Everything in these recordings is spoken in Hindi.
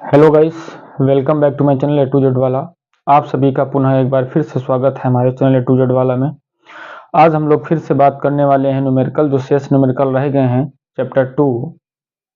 Hello guys, welcome back to my channel A to Z वाला। आप सभी का पुनः एक बार फिर से स्वागत है हमारे चैनल ए टू जेड वाला में। आज हम लोग फिर से बात करने वाले हैं न्यूमेरिकल, जो शेष न्यूमेरिकल रह गए हैं चैप्टर 2।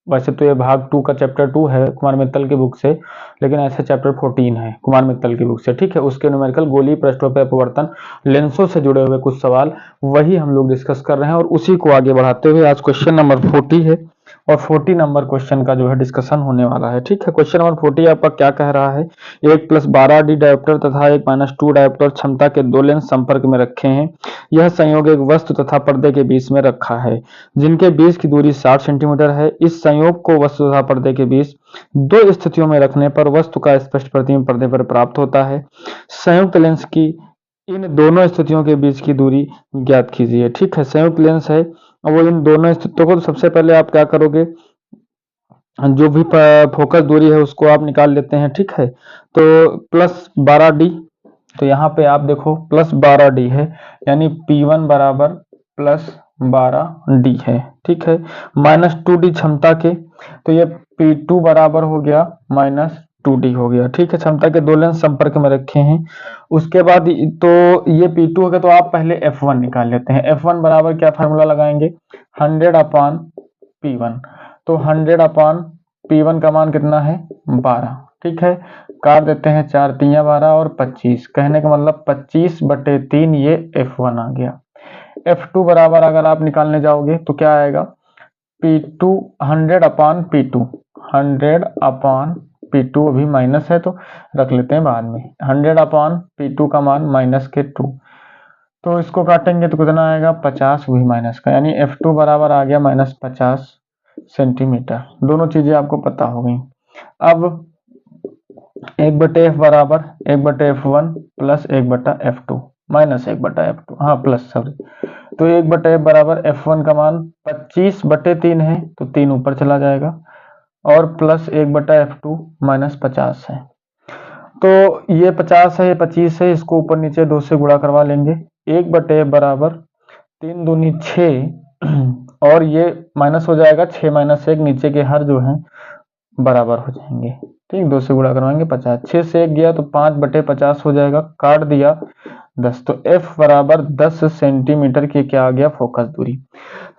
वैसे तो ये भाग 2 का चैप्टर 2 है कुमार मित्तल की बुक से, लेकिन ऐसे चैप्टर 14 है कुमार मित्तल की बुक से। ठीक है, उसके न्यूमेरिकल गोलीय पृष्ठों पर अपवर्तन, लेंसों से जुड़े हुए कुछ सवाल, वही हम लोग डिस्कस कर रहे हैं और उसी को आगे बढ़ाते हुए आज क्वेश्चन नंबर 40 है और 40 नंबर क्वेश्चन का जो है डिस्कशन होने वाला है। ठीक है, क्वेश्चन नंबर 40 आपका क्या कह रहा है। 1+12D डायोप्टर तथा 1-2 डायोप्टर क्षमता के दो लेंस संपर्क में रखे हैं। यह संयोग एक वस्तु तथा पर्दे के बीच में रखा है, जिनके बीच की दूरी 60 सेंटीमीटर है। इस संयोग को वस्तु तथा पर्दे के बीच दो स्थितियों में रखने पर वस्तु का स्पष्ट प्रतिबिंब पर्दे पर प्राप्त होता है। संयुक्त लेंस की इन दोनों स्थितियों के बीच की दूरी ज्ञात कीजिए। ठीक है, संयुक्त लेंस है वो इन दोनों स्थितियों को, तो सबसे पहले आप क्या करोगे, जो भी फोकस दूरी है उसको आप निकाल लेते हैं। ठीक है, तो +12D, तो यहाँ पे आप देखो +12D है, यानी P1 बराबर +12D है। ठीक है, -2D क्षमता के, तो ये P2 बराबर हो गया -2D हो गया। ठीक है, क्षमता के दो लेंस संपर्क में रखे हैं। उसके बाद तो ये P2 हो गया, तो आप पहले F1 निकाल लेते हैं। F1 बराबर क्या फार्मूला लगाएंगे, 100/P1, तो 100/P1 का मान कितना है, 12। ठीक है, काट देते हैं, 4 तिया 12 और 25, कहने का मतलब 25/3 ये F1 आ गया। F2 बराबर अगर आप निकालने जाओगे तो क्या आएगा, P2 100/P2, 100/P2 अभी माइनस है तो रख लेते हैं बाद में। 100/P2 का मान -2, तो इसको काटेंगे तो कितना आएगा, 50 भी माइनस का, यानी F2 बराबर आ गया -50 सेंटीमीटर। दोनों चीजें आपको पता हो गई। अब 1/F बराबर 1/F1 plus 1/F2 minus 1/F2, हाँ प्लस सॉरी, तो 1/F बराबर F1 का मान 25/3 है, तो 3 ऊपर चला जाएगा, और प्लस 1/F2 -50 है, तो ये 50 है, ये 25 है, इसको ऊपर नीचे 2 से गुणा करवा लेंगे। 1/F बराबर 3 दूनी 6, और ये माइनस हो जाएगा, 6 - 1 नीचे के हर जो है बराबर हो जाएंगे। ठीक, 2 से गुणा करवाएंगे 50, 6 से 1 गया तो 5/50 हो जाएगा, काट दिया 10, तो F बराबर 10 सेंटीमीटर की क्या आ गया, फोकस दूरी।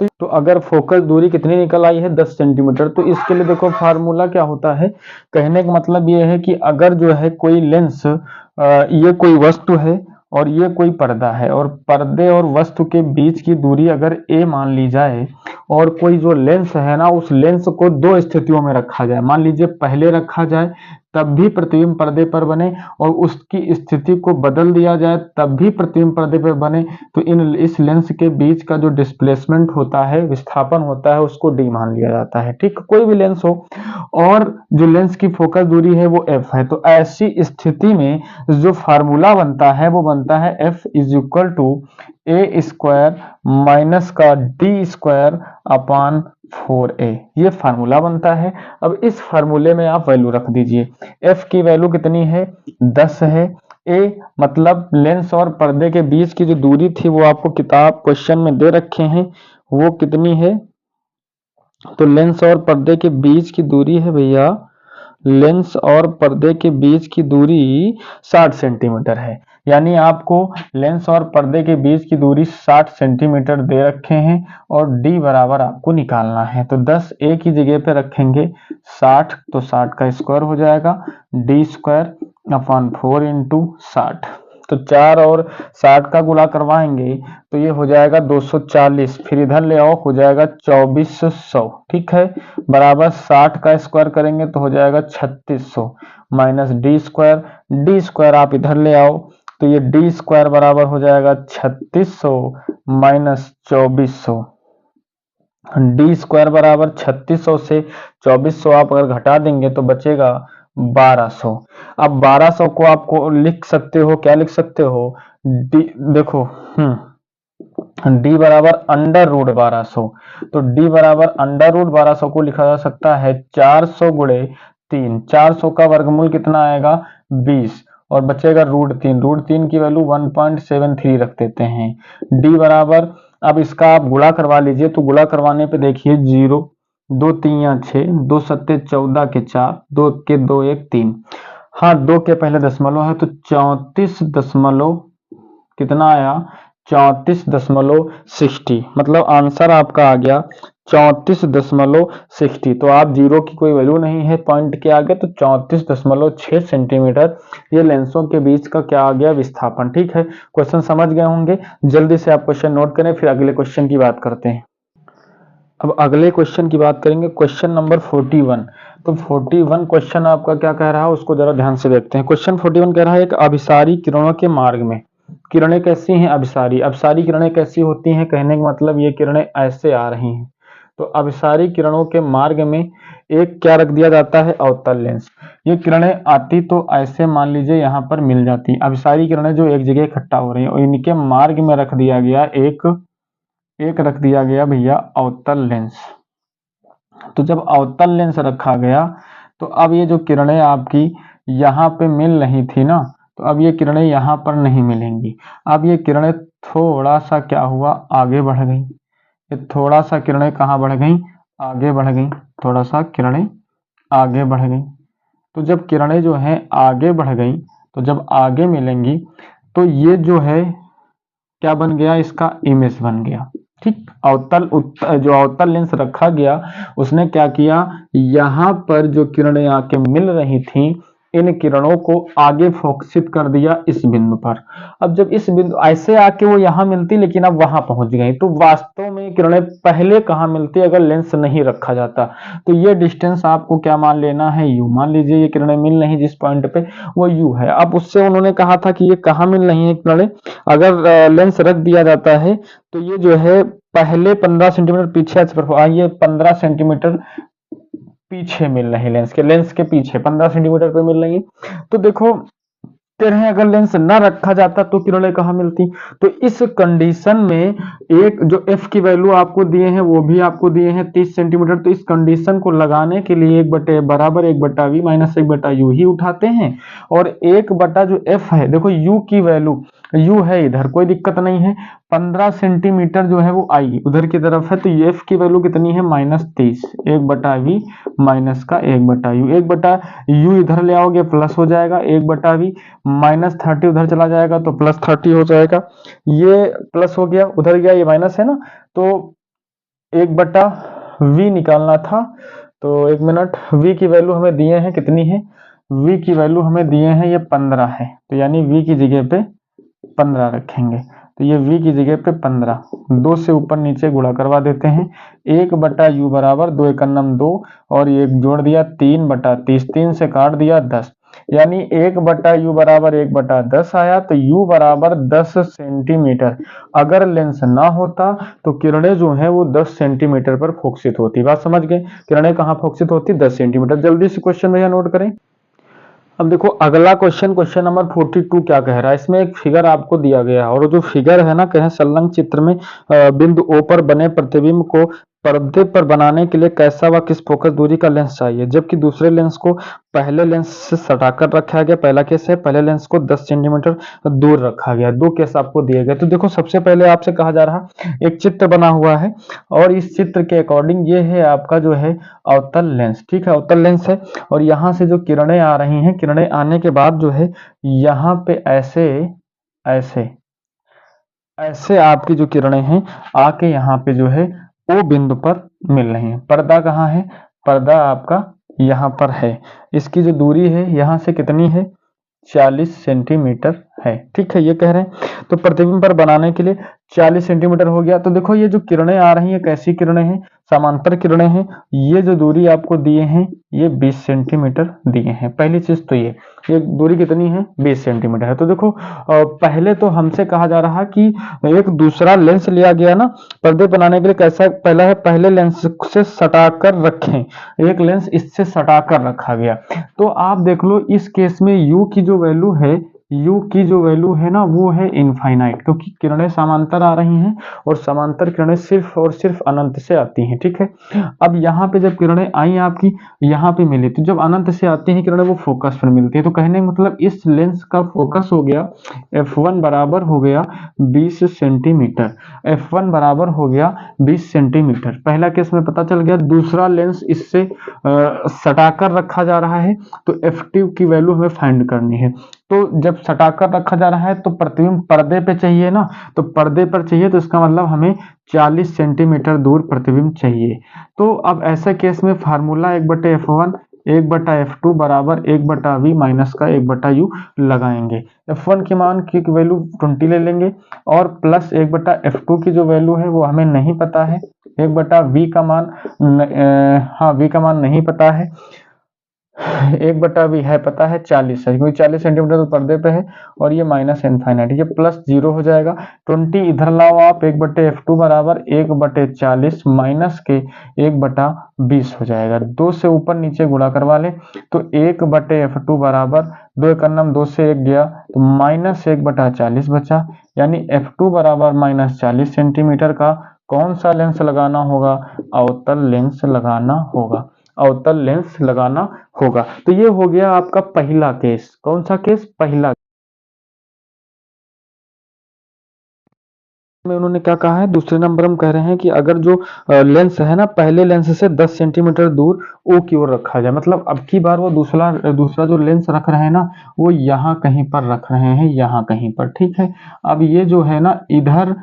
तो अगर फोकस दूरी कितनी निकल आई है, 10 सेंटीमीटर, तो इसके लिए देखो फार्मूला क्या होता है। कहने का मतलब ये है कि अगर जो है कोई लेंस, ये कोई वस्तु है और ये कोई पर्दा है, और पर्दे और वस्तु के बीच की दूरी अगर a मान ली जाए, और कोई जो लेंस है ना, उस लेंस को दो स्थितियों में रखा जाए, मान लीजिए पहले रखा जाए तब भी प्रतिबिंब पर्दे पर बने, और उसकी स्थिति को बदल दिया जाए तब भी प्रतिबिंब पर्दे पर बने, तो इस लेंस के बीच का जो डिस्प्लेसमेंट होता है, विस्थापन होता है, उसको d मान लिया जाता है। ठीक, कोई भी लेंस हो और जो लेंस की फोकस दूरी है वो f है, तो ऐसी स्थिति में जो फार्मूला बनता है वो बनता है f = a² माइनस का d²/4a, ये फार्मूला बनता है। अब इस फार्मूले में आप वैल्यू रख दीजिए, f की वैल्यू कितनी है, 10 है, a मतलब लेंस और पर्दे के बीच की जो दूरी थी वो आपको किताब क्वेश्चन में दे रखे हैं, वो कितनी है, तो लेंस और पर्दे के बीच की दूरी है भैया, लेंस और पर्दे के बीच की दूरी 60 सेंटीमीटर है, यानी आपको लेंस और पर्दे के बीच की दूरी 60 सेंटीमीटर दे रखे हैं, और d बराबर आपको निकालना है, तो 10 a की जगह पे रखेंगे 60, तो 60 का स्क्वायर हो जाएगा, d²/4 इंटू 60, तो 4 और 60 का गुणा करवाएंगे तो ये हो जाएगा 240, फिर इधर ले आओ, हो जाएगा 2400। ठीक है, बराबर 60 का स्क्वायर करेंगे तो हो जाएगा 3600, माइनस d² आप इधर ले आओ, तो ये d² बराबर हो जाएगा 3600 माइनस 2400, d² बराबर 3600 से 2400 आप अगर घटा देंगे तो बचेगा 1200। अब 1200 को आपको लिख सकते हो, क्या लिख सकते हो, देखो d बराबर √1200, तो d बराबर √1200 को लिखा जा सकता है 400 × 3, 400 का वर्गमूल कितना आएगा, 20, और बचेगा √3, √3 की वैल्यू 1.73 रख देते हैं। d बराबर, अब इसका आप गुणा करवा लीजिए, तो गुणा करवाने पे देखिए 0 2 3 6, 2 सत्ते 14 के 4, 2 के 2 1 3। हाँ 2 के पहले दशमलव है तो 34 दशमलव कितना आया 34.60, मतलब आंसर आपका आ गया 34.60। तो आप जीरो की कोई वैल्यू नहीं है पॉइंट के आगे, तो 34.6 सेंटीमीटर ये लेंसों के बीच का क्या आ गया विस्थापन। ठीक है, क्वेश्चन समझ गए होंगे। जल्दी से आप क्वेश्चन नोट करें, फिर अगले क्वेश्चन की बात करते हैं। अब अगले क्वेश्चन की बात करेंगे, क्वेश्चन नंबर 41। तो 41 क्वेश्चन आपका क्या कह रहा है उसको जरा ध्यान से देखते हैं। क्वेश्चन 41 कह रहा है एक अभिसारी किरणों के मार्ग में, किरणें कैसी हैं अभिसारी, अभिसारी किरणें कैसी होती हैं, कहने का मतलब ये किरणें ऐसे आ रही हैं। तो अभिसारी किरणों के मार्ग में एक क्या रख दिया जाता है अवतल लेंस। ये किरणें आती तो ऐसे मान लीजिए यहाँ पर मिल जाती, अभिसारी किरणें जो एक जगह इकट्ठा हो रही है और इनके मार्ग में रख दिया गया एक रख दिया गया भैया अवतल लेंस। तो जब अवतल लेंस रखा गया तो अब ये जो किरणें आपकी यहाँ पे मिल रही थी ना, तो अब ये किरणें यहाँ पर नहीं मिलेंगी। अब ये किरणें थोड़ा सा क्या हुआ आगे बढ़ गई, ये थोड़ा सा किरणें कहाँ बढ़ गई आगे बढ़ गई, थोड़ा सा किरणें आगे बढ़ गई। तो जब किरणें जो हैं आगे बढ़ गई तो जब आगे मिलेंगी तो ये जो है क्या बन गया इसका इमेज बन गया। ठीक, जो अवतल लेंस रखा गया उसने क्या किया, यहाँ पर जो किरणें आके मिल रही थी इन किरणों को आगे फोकसित कर दिया इस बिंदु पर। अब जब इस बिंदु ऐसे आके वो यहाँ मिलती लेकिन अब वहां पहुंच गई, तो वास्तव में किरणें पहले कहाँ मिलती अगर लेंस नहीं रखा जाता। तो ये डिस्टेंस आपको क्या मान लेना है यू। मान लीजिए ये किरणें मिल रही जिस पॉइंट पे वो यू है। अब उससे उन्होंने कहा था कि ये कहाँ मिल रही है किरणें, अगर लेंस रख दिया जाता है तो ये जो है पहले 15 सेंटीमीटर पीछे, ये 15 सेंटीमीटर पीछे मिल रही लेंस के पीछे 15 सेंटीमीटर पे मिल रही है। तो देखो किरणें अगर लेंस ना रखा जाता तो किरणें कहाँ मिलती। तो इस कंडीशन में एक जो एफ की वैल्यू आपको दिए हैं वो भी आपको दिए हैं 30 सेंटीमीटर। तो इस कंडीशन को लगाने के लिए 1/f बराबर 1/v माइनस 1/u ही उठाते हैं। और 1/ जो एफ है, देखो u की वैल्यू u है इधर कोई दिक्कत नहीं है, 15 सेंटीमीटर जो है वो आई उधर की तरफ है, तो एफ की वैल्यू कितनी है -30, 1/v माइनस का 1/u, 1/u इधर ले आओगे प्लस हो जाएगा, 1/v -30 उधर चला जाएगा तो +30 हो जाएगा। ये प्लस हो गया उधर गया ये माइनस है ना, तो 1/v निकालना था। तो 1 मिनट, v की वैल्यू हमें दिए हैं कितनी है, v की वैल्यू हमें दिए हैं ये 15 है, तो यानी v की जगह पे 15 रखेंगे। तो ये v की जगह पे 15, 2 से ऊपर नीचे गुणा करवा देते हैं। 1/u बराबर 2 एकन्नम 2 और ये जोड़ दिया 3/30, 3 से काट दिया 10, यानी 1/u बराबर 1/10 आया। तो u बराबर 10 सेंटीमीटर। अगर लेंस ना होता तो किरणें जो है वो 10 सेंटीमीटर पर फोकसित होती। बात समझ गए, किरणें कहाँ फोकसित होती 10 सेंटीमीटर। जल्दी से क्वेश्चन भैया नोट करें। अब देखो अगला क्वेश्चन नंबर 42 क्या कह रहा है। इसमें एक फिगर आपको दिया गया है और जो फिगर है ना, कहें संलग्न चित्र में बिंदु O पर बने प्रतिबिंब को पर्दे पर बनाने के लिए कैसा व किस फोकस दूरी का लेंस चाहिए, जबकि दूसरे लेंस को पहले लेंस से सटाकर रखा गया। पहला केस है पहले लेंस को 10 सेंटीमीटर दूर रखा गया। दो केस आपको दिए गए। तो देखो सबसे पहले आपसे कहा जा रहा एक चित्र बना हुआ है और इस चित्र के अकॉर्डिंग ये है आपका जो है अवतल लेंस। ठीक है, अवतल लेंस है और यहाँ से जो किरणें आ रही हैं, किरणें आने के बाद जो है यहाँ पे ऐसे ऐसे ऐसे आपकी जो किरणें हैं आके यहाँ पे जो है ओ बिंदु पर मिल रही हैं। पर्दा कहाँ है, पर्दा आपका यहाँ पर है। इसकी जो दूरी है यहाँ से कितनी है 40 सेंटीमीटर है। ठीक है, ये कह रहे हैं तो प्रतिबिंब पर बनाने के लिए 40 सेंटीमीटर हो गया। तो देखो ये जो किरणें आ रही हैं कैसी किरणें हैं, समांतर किरणें हैं। ये जो दूरी आपको दिए हैं ये 20 सेंटीमीटर दिए हैं। पहली चीज तो ये दूरी कितनी है 20 सेंटीमीटर है। तो देखो पहले तो हमसे कहा जा रहा कि एक दूसरा लेंस लिया गया ना पर्दे बनाने के लिए, कैसा पहला है पहले लेंस से सटाकर रखें, एक लेंस इससे सटाकर रखा गया। तो आप देख लो इस केस में u की जो वैल्यू है u की जो वैल्यू है ना वो है इनफाइनाइट, क्योंकि किरणें समांतर आ रही हैं और समांतर किरणें सिर्फ और सिर्फ अनंत से आती हैं, ठीक है। अब यहाँ पे जब किरणें आई आपकी यहाँ पे मिली, तो जब अनंत से आती हैं किरणें वो फोकस पर मिलती है, तो कहने का मतलब इस लेंस का फोकस हो गया f1 बराबर हो गया 20 सेंटीमीटर, f1 बराबर हो गया 20 सेंटीमीटर। पहला केस में पता चल गया। दूसरा लेंस इससे सटाकर रखा जा रहा है, तो f2 की वैल्यू हमें फाइंड करनी है। तो जब सटाकर रखा जा रहा है तो प्रतिबिंब पर्दे पे चाहिए ना, तो पर्दे पर चाहिए, तो इसका मतलब हमें 40 सेंटीमीटर दूर प्रतिबिंब चाहिए। तो अब ऐसे केस में फार्मूला 1/f1 1/f2 बराबर 1/v माइनस का 1/u लगाएंगे। f1 की मान की वैल्यू 20 ले लेंगे और प्लस 1/f2 की जो वैल्यू है वो हमें नहीं पता है। 1/v का मान हाँ v का मान नहीं पता है, 1/v है पता है 40 है, क्योंकि 40 सेंटीमीटर तो पर्दे पे है और ये माइनस इनफाइनाइट, ये प्लस 0 हो जाएगा। 20 इधर लाओ आप, 1/f2 बराबर 1/40 माइनस के 1/20 हो जाएगा। 2 से ऊपर नीचे गुणा करवा ले तो 1/f2 बराबर 2 एक अन्नम 2 से 1 गया तो माइनस 1/40 बचा, यानी f2 बराबर माइनस 40 सेंटीमीटर का कौन सा लेंस लगाना होगा? अवतल लेंस लगाना होगा, अवतल लेंस लगाना होगा। तो ये हो गया आपका पहला केस। कौन सा केस? पहला में उन्होंने क्या कहा है, दूसरे नंबर हम कह रहे हैं कि अगर जो लेंस है ना पहले लेंस से 10 सेंटीमीटर दूर ओ की ओर रखा जाए, मतलब अब की बार वो दूसरा जो लेंस रख रहे हैं ना वो यहाँ कहीं पर रख रहे हैं, यहाँ कहीं पर, ठीक है। अब ये जो है ना इधर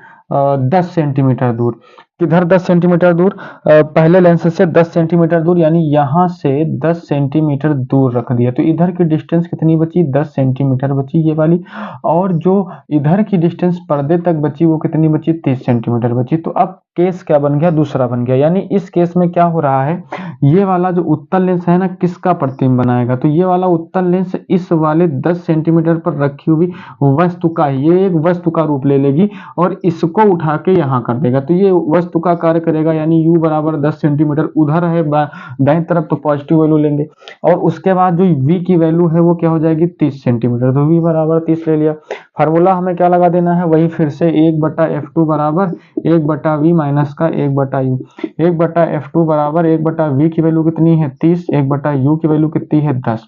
10 सेंटीमीटर दूर, किधर 10 सेंटीमीटर दूर? पहले लेंस से 10 सेंटीमीटर दूर, यानी यहाँ से 10 सेंटीमीटर दूर रख दिया, तो इधर की डिस्टेंस कितनी बची? 10 सेंटीमीटर बची ये वाली। और जो इधर की डिस्टेंस पर्दे तक बची वो कितनी बची? 30 सेंटीमीटर बची। तो अब केस क्या बन गया? दूसरा बन गया। यानी इस केस में क्या हो रहा है, ये वाला जो उत्तल लेंस है ना किसका प्रतिबिंब बनाएगा? तो ये वाला उत्तल लेंस इस वाले 10 सेंटीमीटर पर रखी हुई वस्तु का, ये एक वस्तु का रूप ले लेगी और इसको उठा के यहाँ कर देगा, तो ये वस्तु का कार्य करेगा। यानी u बराबर 10 सेंटीमीटर उधर है दाएं तरफ, तो पॉजिटिव वैल्यू लेंगे और उसके बाद जो v की वैल्यू है वो क्या हो जाएगी? 30 सेंटीमीटर, तो v बराबर 30 ले लिया। फार्मूला हमें क्या लगा देना है? वही फिर से 1/f2 बराबर 1/v माइनस का 1/u। 1/f2 बराबर 1/v की वैल्यू कितनी है? 30, 1/u की वैल्यू कितनी है? 10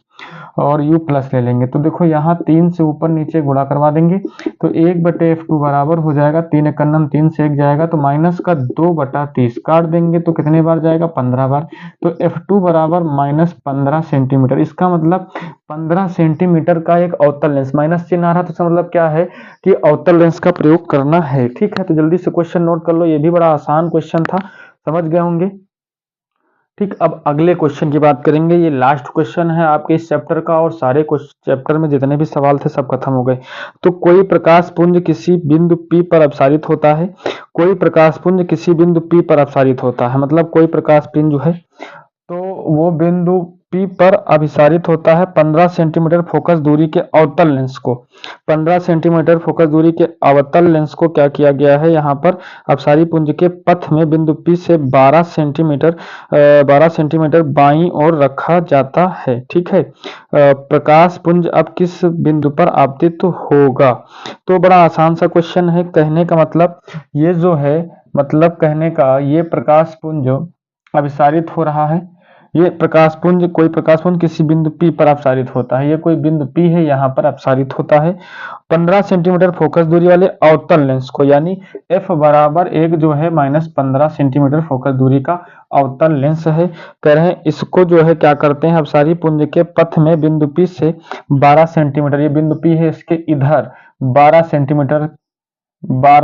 और u प्लस ले लेंगे। तो देखो यहाँ 3 से ऊपर नीचे गुणा करवा देंगे तो 1/f2 बराबर हो जाएगा 3 एक अन्नम 3 से 1 जाएगा तो माइनस का 2/30 काट देंगे तो कितने बार जाएगा? 15 बार। तो f2 बराबर माइनस 15 सेंटीमीटर, इसका मतलब 15 सेंटीमीटर का एक अवतल लेंस, माइनस चिन्ह आ रहा, तो इसका मतलब क्या है कि अवतल लेंस का प्रयोग करना है, ठीक है। तो जल्दी से क्वेश्चन नोट कर लो, ये भी बड़ा आसान क्वेश्चन था, समझ गए होंगे। ठीक, अब अगले क्वेश्चन की बात करेंगे। ये लास्ट क्वेश्चन है आपके इस चैप्टर का और सारे चैप्टर में जितने भी सवाल थे सब खत्म हो गए। तो कोई प्रकाश पुंज किसी बिंदु P पर अपसारित होता है, कोई प्रकाश पुंज किसी बिंदु P पर अपसारित होता है, मतलब कोई प्रकाश पुंज जो है तो वो बिंदु P पर अभिसारित होता है 15 सेंटीमीटर फोकस दूरी के अवतल लेंस को। 15 सेंटीमीटर फोकस दूरी के अवतल लेंस को क्या किया गया है यहाँ पर? अपसारी पुंज के पथ में बिंदु P से 12 सेंटीमीटर बाईं ओर रखा जाता है, ठीक है। प्रकाश पुंज अब किस बिंदु पर आपतित होगा? तो बड़ा आसान सा क्वेश्चन है। कहने का मतलब ये जो है, मतलब कहने का ये प्रकाश पुंज अभिसारित हो रहा है, ये प्रकाश पुंज, कोई प्रकाश पुंज किसी बिंदु P पर अपसारित होता है, ये कोई बिंदु P है यहाँ पर अपसारित होता है 15 सेंटीमीटर फोकस दूरी वाले अवतल लेंस को, यानी f बराबर 1 जो है माइनस 15 सेंटीमीटर फोकस दूरी का अवतल लेंस है। कह रहे हैं इसको जो है क्या करते हैं, अपसारी पुंज के पथ में बिंदु P से 12 सेंटीमीटर, ये बिंदु P है इसके इधर 12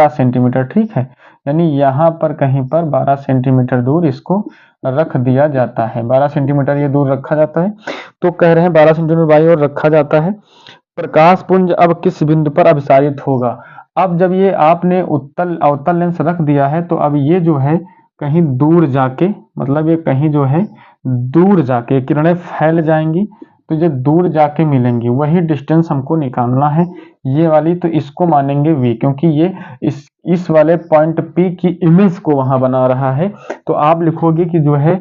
सेंटीमीटर, ठीक है। यानी यहाँ पर कहीं पर 12 सेंटीमीटर दूर इसको रख दिया जाता है, 12 सेंटीमीटर ये दूर रखा जाता है। तो कह रहे हैं 12 सेंटीमीटर बाईं ओर रखा जाता है। प्रकाश पुंज अब किस बिंदु पर अभिसारित होगा? अब जब ये आपने अवतल लेंस रख दिया है तो अब ये जो है कहीं दूर जाके, मतलब ये कहीं जो है दूर जाके किरणें फैल जाएंगी, तो ये दूर जाके मिलेंगी, वही डिस्टेंस हमको निकालना है ये वाली। तो इसको मानेंगे v, क्योंकि ये इस इस वाले पॉइंट P की इमेज को वहां बना रहा है। तो आप लिखोगे कि जो है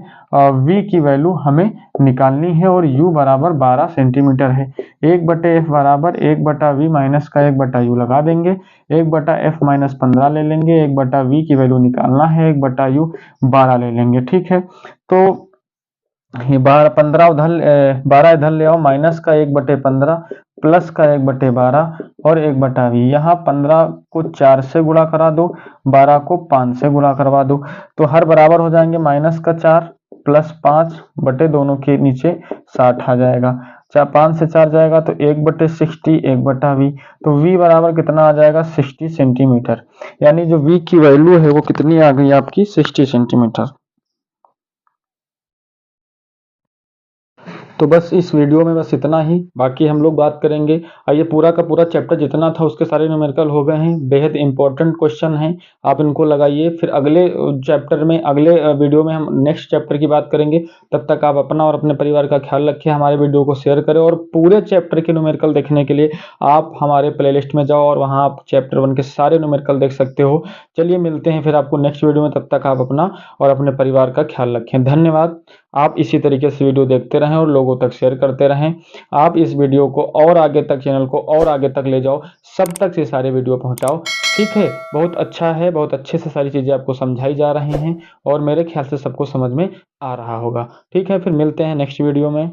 V की वैल्यू हमें निकालनी है और U बराबर 12 सेंटीमीटर है। 1/f बराबर 1/v माइनस का 1/u लगा देंगे, 1/f माइनस 15 ले लेंगे, 1/v की वैल्यू निकालना है, 1/u 12 ले लेंगे। ठीक है, तो ये 12 इधर ले आओ, माइनस का 1/15 प्लस का 1/12 और 1/v। यहाँ 15 को 4 से गुणा करा दो, 12 को 5 से गुणा करवा दो, तो हर बराबर हो जाएंगे। माइनस का 4 प्लस 5 बटे दोनों के नीचे 60 आ जाएगा। 5 से 4 जाएगा तो 1/60 1/v। तो v बराबर कितना आ जाएगा 60 सेंटीमीटर। यानी जो v की वैल्यू है वो कितनी आ गई आपकी 60 सेंटीमीटर। तो बस इस वीडियो में बस इतना ही, बाकी हम लोग बात करेंगे। ये पूरा का पूरा चैप्टर जितना था उसके सारे न्यूमेरिकल हो गए हैं, बेहद इंपॉर्टेंट क्वेश्चन हैं, आप इनको लगाइए। फिर अगले चैप्टर में, अगले वीडियो में हम नेक्स्ट चैप्टर की बात करेंगे। तब तक आप अपना और अपने परिवार का ख्याल रखिए, हमारे वीडियो को शेयर करें और पूरे चैप्टर के न्यूमेरिकल देखने के लिए आप हमारे प्लेलिस्ट में जाओ और वहाँ आप चैप्टर 1 के सारे न्यूमेरिकल देख सकते हो। चलिए मिलते हैं फिर आपको नेक्स्ट वीडियो में, तब तक आप अपना और अपने परिवार का ख्याल रखें। धन्यवाद। आप इसी तरीके से वीडियो देखते रहें और लोगों तक शेयर करते रहें। आप इस वीडियो को और आगे तक, चैनल को और आगे तक ले जाओ, सब तक ये सारे वीडियो पहुंचाओ। ठीक है, बहुत अच्छा है, बहुत अच्छे से सारी चीज़ें आपको समझाई जा रही हैं और मेरे ख्याल से सबको समझ में आ रहा होगा। ठीक है, फिर मिलते हैं नेक्स्ट वीडियो में।